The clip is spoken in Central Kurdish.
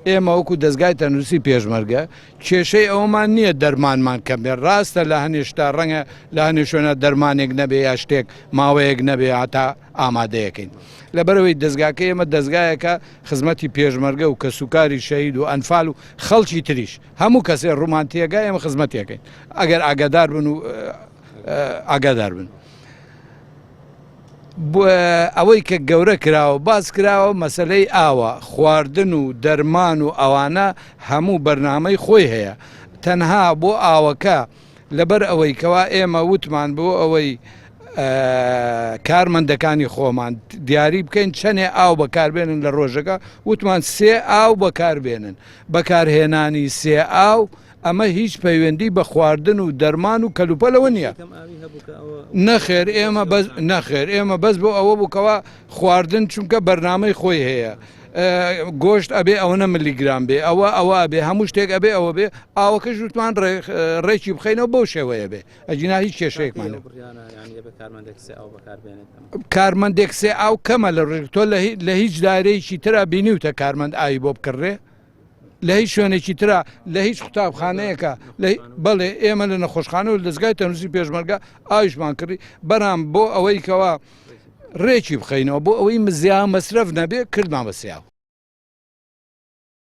ئێمە وەکو دەستگای تەندروستی پێشمەرگە کێشەی ئەومان نییە دەرمانمان کەمێ ڕاستە لە هەنێشتا ڕەنگە لە هەنێ شوێنە دەرمانێک نەبێ یا شتێک ماوەیەک نەبێ هاتا ئامادەیەکەین لەبەرەوەی دەستگاکە ئێمە دەستگایەکە خزمەتی پێشمەرگە و کە سوکاری شەهید و ئەنفال و خەڵکی تریش هەموو کەسێ ڕوومانتیەکە ئێمە خزمەتیەکەین ئەگەر ئاگادار بن و ئاگادار بن. ئەوەی کە گەورە کراوە باز کراوە مەسلەی ئاوە خواردن و دەرمان و ئەوانە هەموو بەرنامەی خۆی هەیە تەنها بۆ ئاوەکە لەبەر ئەوەی کەوا ئێمە وتمان بۆ ئەوەی کارمەندەکانی خۆمان دیاری بکەین چەندێ ئاو بەکاربێنن لە ڕۆژەکە وتمان 3 ئاو بەکاربێنن بەکارهێنانی 3 ئاو ئەمە هیچ پەیوەندی بە خواردن و دەرمان و کەلوپەلەوە نییە نەخێر ئێمە بەس بۆ ئەوە بووکەوە خواردن چونکە بەرنامەی خۆی هەیە گۆشت ئەبێ ئەوەنە ملیگرام بێ ئەوە بێ هەموو شتێک ئەبێ ئەوە بێ ئاوەکە ژوتمان ڕێکی بخەینەوە بۆ شێوەیە بێ ئەجینا هیچ کێشەیەکمان کارمەندێک 3 ئاو کەمە لە ڕێک تۆ لە هیچ دارەیەکی ترا بینیوتە کارمەند ئاوی بۆ بکڕێ لە هیچ شوێنێکی ترا لە هیچ قوتابخانەیەکە بەڵێ ئێمە لە نەخۆشخانە و دەستگای تەندروستی پێشمەرگە ئاویشمان کردی بەرام بۆ ئەوەی کەوا ڕێکی بخەینەوە بۆ ئەوەی مزیان مەسرەف نەبێ کردمان بە 3 ئاو